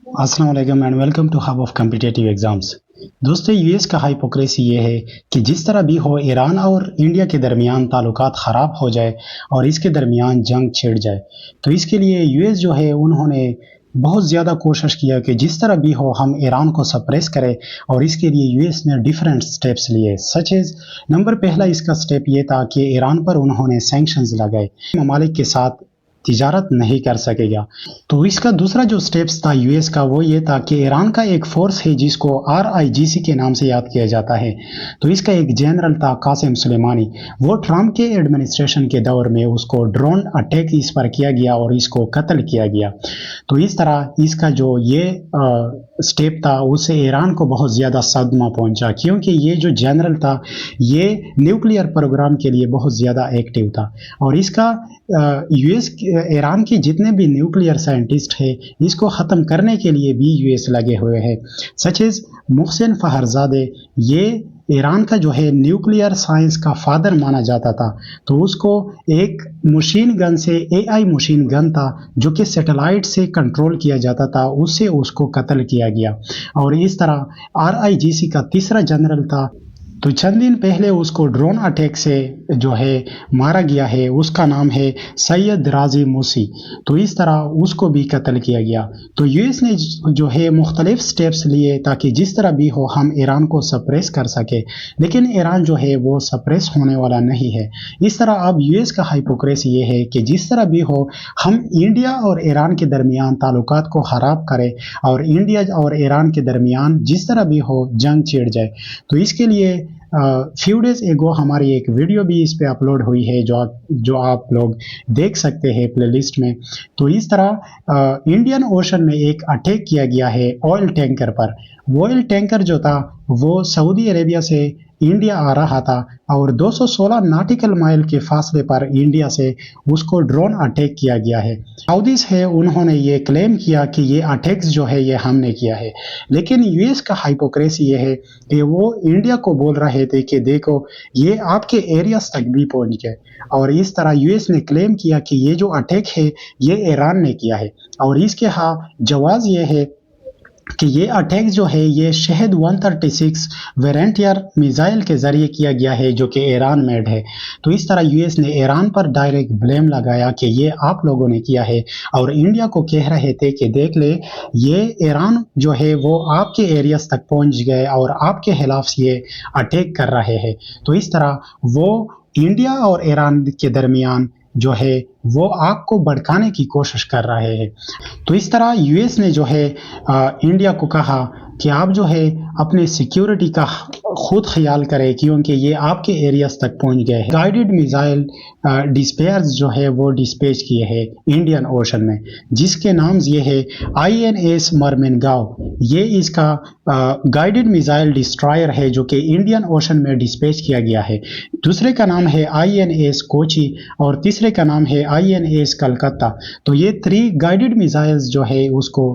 السلام علیکم and welcome to hub of competitive exams. دوستو، یو ایس کا ہائپوکریسی یہ ہے کہ جس طرح بھی ہو ایران اور انڈیا کے درمیان تعلقات خراب ہو جائے اور اس کے درمیان جنگ چھڑ جائے، تو اس کے لیے یو ایس جو ہے انہوں نے بہت زیادہ کوشش کیا کہ جس طرح بھی ہو ہم ایران کو سپریس کرے، اور اس کے لیے یو ایس نے ڈیفرنٹ سٹیپس لیے۔ سچ از نمبر پہلا اس کا سٹیپ یہ تھا کہ ایران پر انہوں نے سینکشنز لگائے، ممالک کے ساتھ تجارت نہیں کر سکے گا۔ تو اس کا دوسرا جو سٹیپس تھا یو ایس کا وہ یہ تھا کہ ایران کا ایک فورس ہے جس کو RIGC کے نام سے یاد کیا جاتا ہے، تو اس کا ایک جنرل تھا قاسم سلیمانی۔ وہ ٹرمپ کے ایڈمنسٹریشن کے دور میں اس کو ڈرون اٹیک اس پر کیا گیا اور اس کو قتل کیا گیا۔ تو اس طرح اس کا جو یہ سٹیپ تھا اس سے ایران کو بہت زیادہ صدمہ پہنچا، کیونکہ یہ جو جنرل تھا یہ نیوکلیئر پروگرام کے لیے بہت زیادہ ایکٹیو تھا، اور اس کا یو ایس ایران کے جتنے بھی نیوکلیئر سائنٹسٹ ہیں اس کو ختم کرنے کے لیے بھی یو ایس لگے ہوئے ہیں۔ سچ از محسن فخرزادہ یہ ایران کا جو ہے نیوکلیئر سائنس کا فادر مانا جاتا تھا، تو اس کو ایک مشین گن سے AI مشین گن تھا جو کہ سیٹلائٹ سے کنٹرول کیا جاتا تھا، اس سے اس کو قتل کیا گیا۔ اور اس طرح RIGC کا تیسرا جنرل تھا، تو چند دن پہلے اس کو ڈرون اٹیک سے جو ہے مارا گیا ہے، اس کا نام ہے سید رازی موسی۔ تو اس طرح اس کو بھی قتل کیا گیا۔ تو یو ایس نے جو ہے مختلف سٹیپس لیے تاکہ جس طرح بھی ہو ہم ایران کو سپریس کر سکے، لیکن ایران جو ہے وہ سپریس ہونے والا نہیں ہے۔ اس طرح اب یو ایس کا ہائپوکریسی یہ ہے کہ جس طرح بھی ہو ہم انڈیا اور ایران کے درمیان تعلقات کو خراب کریں، اور انڈیا اور ایران کے درمیان جس طرح بھی ہو جنگ چھڑ جائے۔ تو اس کے لیے فیو ڈیز ایگو ہماری ایک ویڈیو بھی اس پہ اپلوڈ ہوئی ہے جو آپ لوگ دیکھ سکتے ہیں پلے لسٹ میں۔ تو اس طرح انڈین اوشن میں ایک اٹیک کیا گیا ہے آئل ٹینکر پر۔ وہ آئل ٹینکر جو تھا وہ سعودی عربیہ سے انڈیا آ رہا تھا، اور 216 ناٹیکل مائل کے فاصلے پر انڈیا سے اس کو ڈرون اٹیک کیا گیا ہے۔ سعودیز ہے انہوں نے یہ کلیم کیا کہ یہ اٹیکس جو ہے یہ ہم نے کیا ہے، لیکن یو ایس کا ہائپوکریسی یہ ہے کہ وہ انڈیا کو بول رہے تھے کہ دیکھو یہ آپ کے ایریاز تک بھی پہنچ گئے، اور اس طرح یو ایس نے کلیم کیا کہ یہ جو اٹیک ہے یہ ایران نے کیا ہے، اور اس کے ہاں جواز یہ ہے کہ یہ اٹیک جو ہے یہ شہد 136 ویرینٹیئر میزائل کے ذریعے کیا گیا ہے جو کہ ایران میڈ ہے۔ تو اس طرح یو ایس نے ایران پر ڈائریکٹ بلیم لگایا کہ یہ آپ لوگوں نے کیا ہے، اور انڈیا کو کہہ رہے تھے کہ دیکھ لے یہ ایران جو ہے وہ آپ کے ایریاز تک پہنچ گئے اور آپ کے خلاف یہ اٹیک کر رہے ہیں۔ تو اس طرح وہ انڈیا اور ایران کے درمیان جو ہے وہ آگ کو بھڑکانے کی کوشش کر رہے ہیں۔ تو اس طرح یو ایس نے جو ہے انڈیا کو کہا کہ آپ جو ہے اپنے سیکیورٹی کا خود خیال کرے، کیونکہ یہ آپ کے ایریاز تک پہنچ گئے ہیں۔ گائیڈڈ میزائل ڈسپیئرز جو ہے وہ ڈسپیچ کیے ہیں انڈین اوشن میں، جس کے نامز یہ ہے INS مرمنگاؤ۔ یہ اس کا گائیڈڈ میزائل ڈسٹرائر ہے جو کہ انڈین اوشن میں ڈسپیچ کیا گیا ہے۔ دوسرے کا نام ہے INS کوچی، اور تیسرے کا نام ہے INS کلکتہ۔ تو یہ 3 گائیڈڈ میزائلز جو ہے اس کو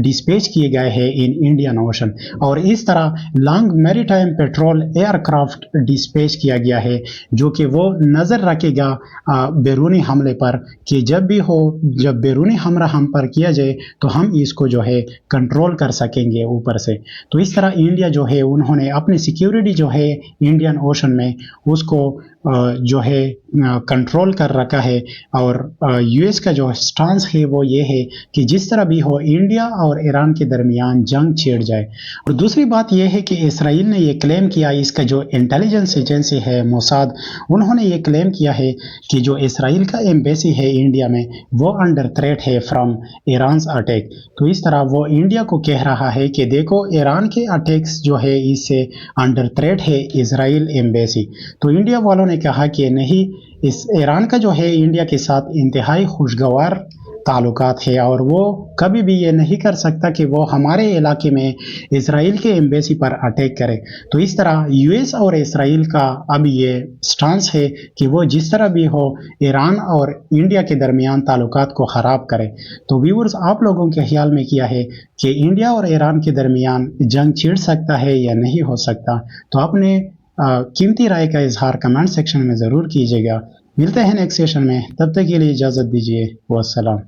ڈسپیچ کیے گئے ہیں ان انڈین اوشن، اور اس طرح long maritime patrol aircraft dispatch کیا گیا ہے جو کہ وہ نظر رکھے گا بیرونی حملے پر، کہ جب بھی ہو جب بیرونی حملہ ہم پر کیا جائے تو ہم اس کو جو ہے کنٹرول کر سکیں گے اوپر سے۔ تو اس طرح انڈیا جو ہے انہوں نے اپنی سیکیورٹی جو ہے انڈین اوشن میں اس کو جو ہے کنٹرول کر رکھا ہے، اور یو ایس کا جو سٹانس ہے وہ یہ ہے کہ جس طرح بھی ہو انڈیا اور ایران کے درمیان جنگ چھڑ جائے۔ اور دوسری بات یہ ہے کہ اسرائیل نے یہ کلیم کیا، اس کا جو انٹیلیجنس ایجنسی ہے موساد، انہوں نے یہ کلیم کیا ہے کہ جو اسرائیل کا ایمبیسی ہے انڈیا میں وہ انڈر تھریٹ ہے فرام ایرانز اٹیک۔ تو اس طرح وہ انڈیا کو کہہ رہا ہے کہ دیکھو ایران کے اٹیکس جو ہے اس سے انڈر تھریٹ ہے اسرائیل ایمبیسی۔ تو انڈیا والوں نے کہا کہ نہیں، اس ایران کا جو ہے انڈیا کے ساتھ انتہائی خوشگوار تعلقات ہے، اور وہ کبھی بھی یہ نہیں کر سکتا کہ وہ ہمارے علاقے میں اسرائیل کے ایمبیسی پر اٹیک کرے۔ تو اس طرح یو ایس اور اسرائیل کا اب یہ سٹانس ہے کہ وہ جس طرح بھی ہو ایران اور انڈیا کے درمیان تعلقات کو خراب کرے۔ تو ویورز، آپ لوگوں کے خیال میں کیا ہے کہ انڈیا اور ایران کے درمیان جنگ چھڑ سکتا ہے یا نہیں ہو سکتا؟ تو اپنے قیمتی رائے کا اظہار کمنٹ سیکشن میں ضرور کیجیے گا۔ ملتے ہیں نیکسٹ سیشن میں، تب تک کے لیے اجازت دیجیے، والسلام۔